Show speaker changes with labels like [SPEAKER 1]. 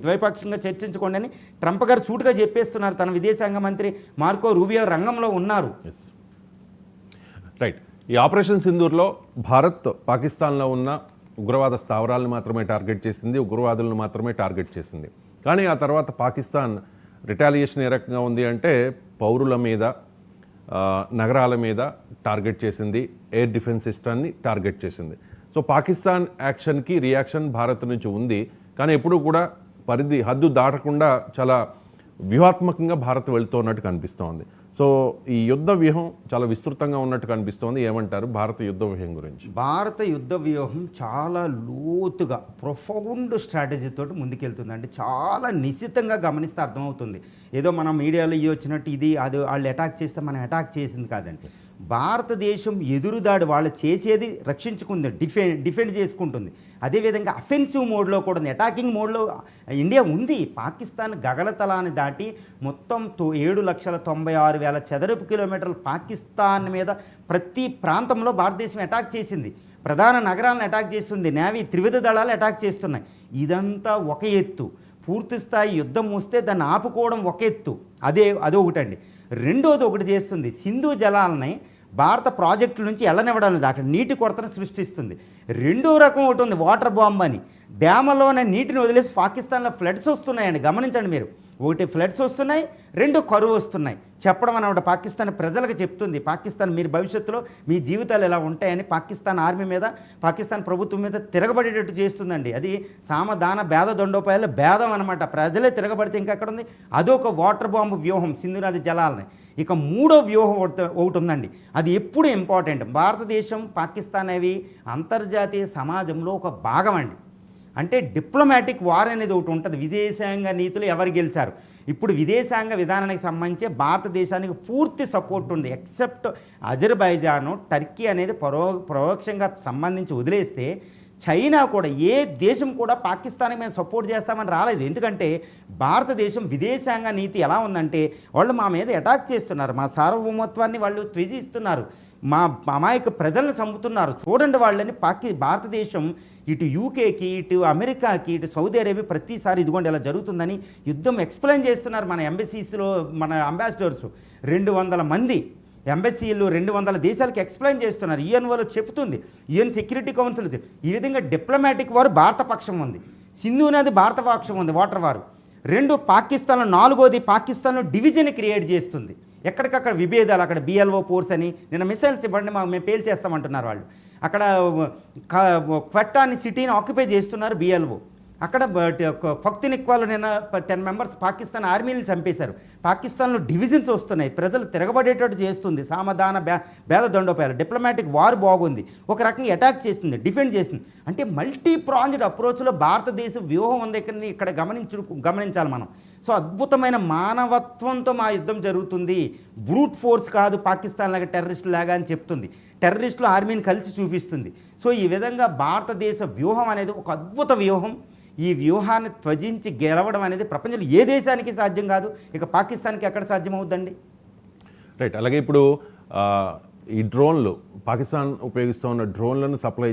[SPEAKER 1] ద్వైపాక్షికంగా చర్చించుకోండి అని ట్రంప్ గారు సూటుగా చెప్పేస్తున్నారు. తన విదేశాంగ మంత్రి మార్కో రూబియో రంగంలో ఉన్నారు.
[SPEAKER 2] రైట్. ఈ ఆపరేషన్ సింధూర్లో భారత్ పాకిస్తాన్లో ఉన్న ఉగ్రవాద స్థావరాలను మాత్రమే టార్గెట్ చేసింది, ఉగ్రవాదులను మాత్రమే టార్గెట్ చేసింది. కానీ ఆ తర్వాత పాకిస్తాన్ రిటాలియేషన్ ఏ రకంగా ఉంది అంటే పౌరుల మీద, నగరాల మీద టార్గెట్ చేసింది, ఎయిర్ డిఫెన్స్ సిస్టమ్ని టార్గెట్ చేసింది. సో పాకిస్తాన్ యాక్షన్కి రియాక్షన్ భారత్ నుంచి ఉంది, కానీ ఎప్పుడూ కూడా హద్దు దాటకుండా చాలా వ్యూహాత్మకంగా భారత్ వెళ్తున్నట్టు కనిపిస్తోంది. సో ఈ యుద్ధ వ్యూహం చాలా విస్తృతంగా ఉన్నట్టు కనిపిస్తోంది. ఏమంటారు భారత యుద్ధ వ్యూహం గురించి?
[SPEAKER 1] భారత యుద్ధ వ్యూహం చాలా లోతుగా ప్రొఫౌండ్ స్ట్రాటజీతో ముందుకెళ్తుంది. అంటే చాలా నిశ్చితంగా గమనిస్తే అర్థమవుతుంది. ఏదో మనం మీడియాలో ఇవి వచ్చినట్టు ఇది అది వాళ్ళు అటాక్ చేస్తే మనం అటాక్ చేసింది కాదండి. భారతదేశం ఎదురుదాడి వాళ్ళు చేసేది రక్షించుకుంది, డిఫెండ్ చేసుకుంటుంది. అదేవిధంగా అఫెన్సివ్ మోడ్లో కూడా ఉంది, అటాకింగ్ మోడ్లో ఇండియా ఉంది. పాకిస్తాన్ గగనతలాన్ని దాటి మొత్తం 7,96,000 చదరపు కిలోమీటర్లు పాకిస్తాన్ మీద ప్రతి ప్రాంతంలో భారతదేశం అటాక్ చేసింది. ప్రధాన నగరాలను అటాక్ చేస్తుంది, నేవీ త్రివిధ దళాలు అటాక్ చేస్తున్నాయి. ఇదంతా ఒక ఎత్తు. పూర్తి స్థాయి యుద్ధం వస్తే దాన్ని ఆపుకోవడం ఒక ఎత్తు, అదొకటండి. రెండోది ఒకటి చేస్తుంది, సింధు జలాలని భారత ప్రాజెక్టుల నుంచి ఎళ్ళనివ్వడం లేదు, అక్కడ నీటి కొరతను సృష్టిస్తుంది. రెండో రకం ఒకటి ఉంది, వాటర్ బాంబ్ అని. డ్యామ్లోనే నీటిని వదిలేసి పాకిస్తాన్లో ఫ్లడ్స్ వస్తున్నాయండి. గమనించండి మీరు, ఒకటి ఫ్లడ్స్ వస్తున్నాయి, రెండు కరువు వస్తున్నాయి. చెప్పడం అన్నమాట పాకిస్తాన్ ప్రజలకు చెప్తుంది, పాకిస్తాన్ మీరు భవిష్యత్తులో మీ జీవితాలు ఎలా ఉంటాయని పాకిస్తాన్ ఆర్మీ మీద, పాకిస్తాన్ ప్రభుత్వం మీద తిరగబడేటట్టు చేస్తుందండి. అది సామదాన భేద దండోపాయాల భేదం అనమాట. ప్రజలే తిరగబడితే ఇంకెక్కడ ఉంది? అదొక వాటర్ బాంబు వ్యూహం, సింధు నది జలాలని. ఇక మూడో వ్యూహం ఒకటి ఉందండి, అది ఎప్పుడు ఇంపార్టెంట్. భారతదేశం పాకిస్తాన్ అవి అంతర్జాతీయ సమాజంలో ఒక భాగం అండి. అంటే డిప్లొమాటిక్ వార్ అనేది ఒకటి ఉంటుంది. విదేశాంగ నీతులు ఎవరు గెలిచారు? ఇప్పుడు విదేశాంగ విధానానికి సంబంధించి భారతదేశానికి పూర్తి సపోర్ట్ ఉంది. ఎక్సెప్ట్ అజర్బైజాను, టర్కీ అనేది పరోక్షంగా సంబంధించి వదిలేస్తే చైనా కూడా, ఏ దేశం కూడా పాకిస్తాన్కి మేము సపోర్ట్ చేస్తామని రాలేదు. ఎందుకంటే భారతదేశం విదేశాంగ నీతి ఎలా ఉందంటే వాళ్ళు మా మీద అటాక్ చేస్తున్నారు, మా సార్వభౌమత్వాన్ని వాళ్ళు త్యజిస్తున్నారు, మా అమాయక ప్రజలను చంపుతున్నారు, చూడండి వాళ్ళని. భారతదేశం ఇటు యూకేకి, ఇటు అమెరికాకి, ఇటు సౌదీ అరేబియా ప్రతిసారి ఇదిగోండి ఇలా జరుగుతుందని యుద్ధం ఎక్స్ప్లెయిన్ చేస్తున్నారు. మన ఎంబసీస్లో మన అంబాసిడర్స్ 200 మంది ఎంబసీలు 200 దేశాలకు ఎక్స్ప్లెయిన్ చేస్తున్నారు. యుఎన్ వాళ్ళు చెప్తుంది, యుఎన్ సెక్యూరిటీ కౌన్సిల్. ఈ విధంగా డిప్లొమాటిక్ వారు భారత పక్షం ఉంది, సింధు నది భారత పక్షం ఉంది, వాటర్ వారు. రెండు పాకిస్తాన్లో, నాలుగోది పాకిస్తాన్లో డివిజన్ క్రియేట్ చేస్తుంది. ఎక్కడికక్కడ విభేదాలు, అక్కడ బిఎల్ఓ ఫోర్స్ అని, నిన్న మిసైల్స్ ఇవ్వండి మేము పేల్చేస్తామంటున్నారు వాళ్ళు. అక్కడ క్వెట్టాని సిటీని ఆక్యుపై చేస్తున్నారు బిఎల్ఓ. అక్కడ ఫక్తినిక్వాలు నిన్న 10 మెంబర్స్ పాకిస్తాన్ ఆర్మీని చంపేశారు. పాకిస్తాన్లో డివిజన్స్ వస్తున్నాయి, ప్రజలు తిరగబడేటట్టు చేస్తుంది. సామధాన భేద దండోపాయాలు, డిప్లొమాటిక్ వార్ బాగుంది, ఒక రకంగా అటాక్ చేస్తుంది, డిఫెండ్ చేస్తుంది. అంటే మల్టీ ప్రాంజ్డ్ అప్రోచ్లో భారతదేశ వ్యూహం ఉంది. ఇక్కడ గమనించాలి మనం. సో అద్భుతమైన మానవత్వంతో మా యుద్ధం జరుగుతుంది, బ్రూట్ ఫోర్స్ కాదు పాకిస్తాన్ లాగా టెర్రరిస్టు లాగా అని చెప్తుంది. టెర్రరిస్టులు ఆర్మీని కలిసి చూపిస్తుంది. సో ఈ విధంగా భారతదేశ వ్యూహం అనేది ఒక అద్భుత వ్యూహం. ఈ వ్యూహాన్ని త్వజించి గెలవడం అనేది ప్రపంచంలో ఏ దేశానికి సాధ్యం కాదు, ఇక పాకిస్తాన్కి ఎక్కడ సాధ్యమవుద్దండి?
[SPEAKER 2] రైట్. అలాగే ఇప్పుడు ఈ డ్రోన్లు, పాకిస్తాన్ ఉపయోగిస్తున్న డ్రోన్లను సప్లై